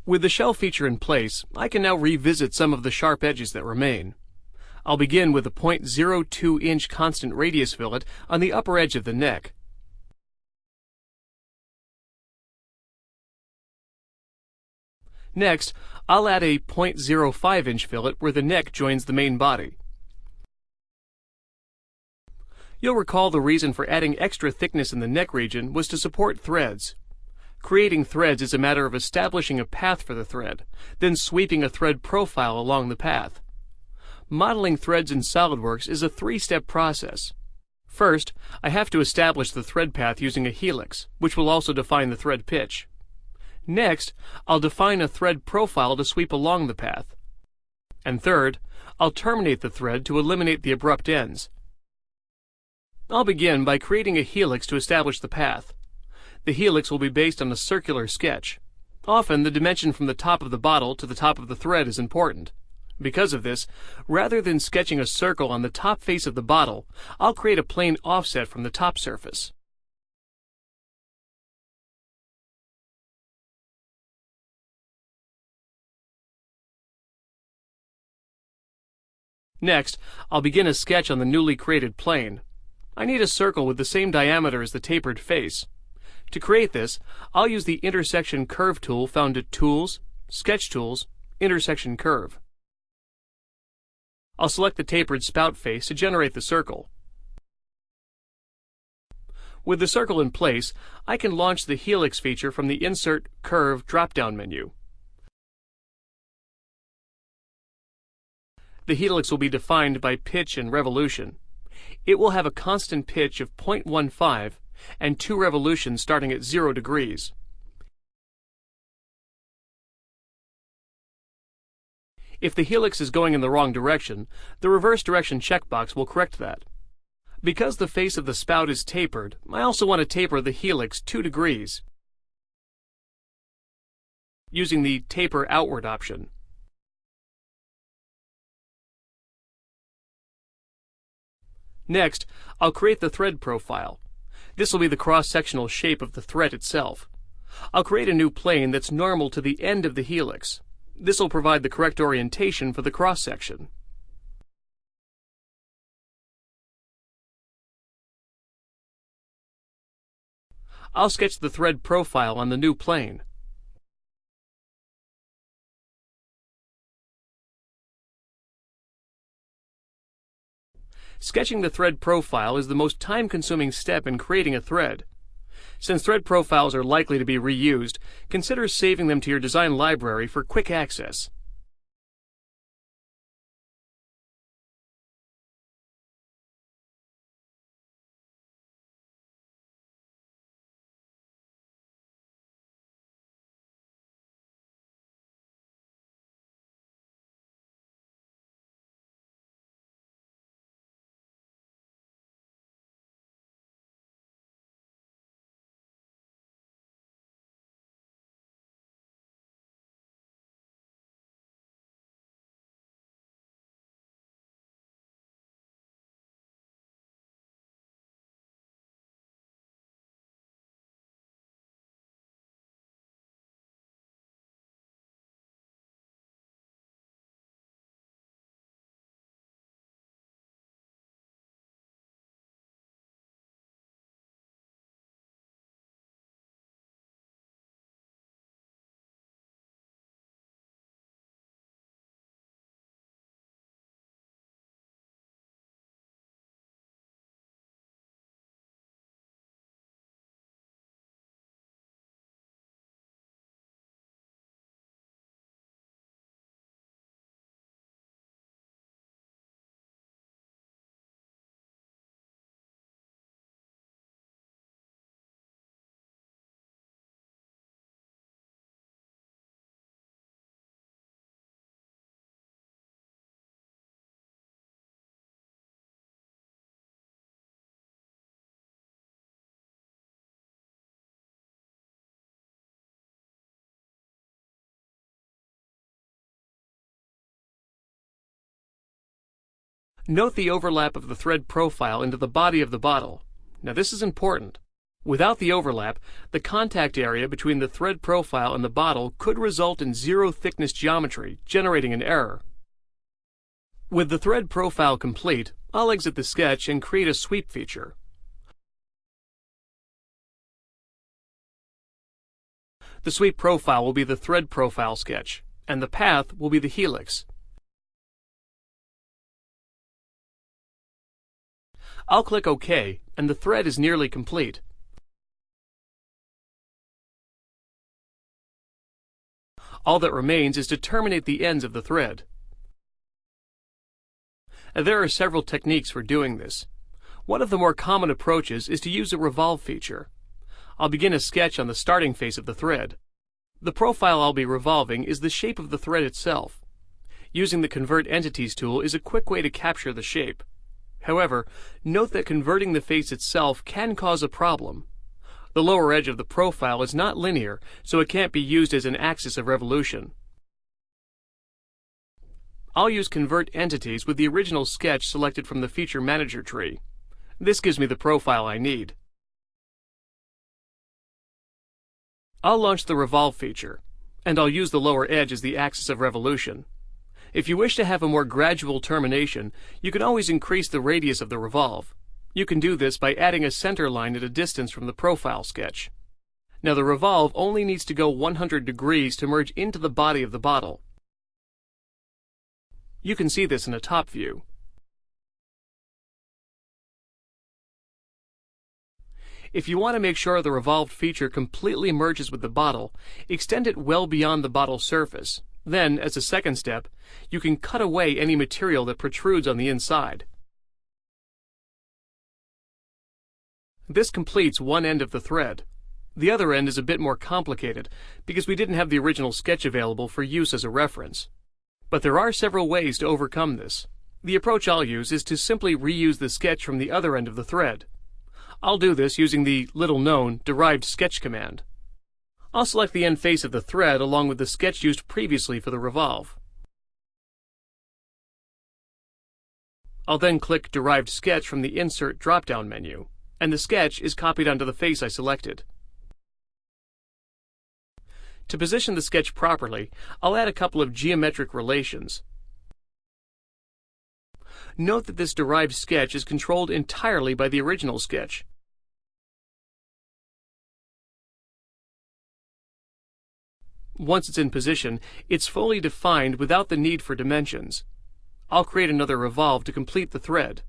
With the shell feature in place, I can now revisit some of the sharp edges that remain. I'll begin with a 0.02 inch constant radius fillet on the upper edge of the neck. Next, I'll add a 0.05 inch fillet where the neck joins the main body. You'll recall the reason for adding extra thickness in the neck region was to support threads. Creating threads is a matter of establishing a path for the thread, then sweeping a thread profile along the path. Modeling threads in SOLIDWORKS is a three-step process. First, I have to establish the thread path using a helix, which will also define the thread pitch. Next, I'll define a thread profile to sweep along the path. And third, I'll terminate the thread to eliminate the abrupt ends. I'll begin by creating a helix to establish the path. The helix will be based on a circular sketch. Often, the dimension from the top of the bottle to the top of the thread is important. Because of this, rather than sketching a circle on the top face of the bottle, I'll create a plane offset from the top surface. Next, I'll begin a sketch on the newly created plane. I need a circle with the same diameter as the tapered face. To create this, I'll use the Intersection Curve tool found at Tools, Sketch Tools, Intersection Curve. I'll select the tapered spout face to generate the circle. With the circle in place, I can launch the helix feature from the Insert Curve drop-down menu. The helix will be defined by pitch and revolution. It will have a constant pitch of 0.15 and 2 revolutions starting at 0 degrees. If the helix is going in the wrong direction, the reverse direction checkbox will correct that. Because the face of the spout is tapered, I also want to taper the helix 2 degrees using the Taper Outward option. Next, I'll create the thread profile. This will be the cross-sectional shape of the thread itself. I'll create a new plane that's normal to the end of the helix. This will provide the correct orientation for the cross-section. I'll sketch the thread profile on the new plane. Sketching the thread profile is the most time-consuming step in creating a thread. Since thread profiles are likely to be reused, consider saving them to your design library for quick access. Note the overlap of the thread profile into the body of the bottle. Now this is important. Without the overlap, the contact area between the thread profile and the bottle could result in zero thickness geometry, generating an error. With the thread profile complete, I'll exit the sketch and create a sweep feature. The sweep profile will be the thread profile sketch, and the path will be the helix. I'll click OK, and the thread is nearly complete. All that remains is to terminate the ends of the thread. There are several techniques for doing this. One of the more common approaches is to use a revolve feature. I'll begin a sketch on the starting face of the thread. The profile I'll be revolving is the shape of the thread itself. Using the Convert Entities tool is a quick way to capture the shape. However, note that converting the face itself can cause a problem. The lower edge of the profile is not linear, so it can't be used as an axis of revolution. I'll use Convert Entities with the original sketch selected from the Feature Manager tree. This gives me the profile I need. I'll launch the Revolve feature, and I'll use the lower edge as the axis of revolution. If you wish to have a more gradual termination, you can always increase the radius of the revolve. You can do this by adding a center line at a distance from the profile sketch. Now the revolve only needs to go 100 degrees to merge into the body of the bottle. You can see this in a top view. If you want to make sure the revolved feature completely merges with the bottle, extend it well beyond the bottle surface. Then, as a second step, you can cut away any material that protrudes on the inside. This completes one end of the thread. The other end is a bit more complicated because we didn't have the original sketch available for use as a reference. But there are several ways to overcome this. The approach I'll use is to simply reuse the sketch from the other end of the thread. I'll do this using the little-known derived sketch command. I'll select the end face of the thread along with the sketch used previously for the revolve. I'll then click Derived Sketch from the Insert drop-down menu, and the sketch is copied onto the face I selected. To position the sketch properly, I'll add a couple of geometric relations. Note that this derived sketch is controlled entirely by the original sketch. Once it's in position, it's fully defined without the need for dimensions. I'll create another revolve to complete the thread.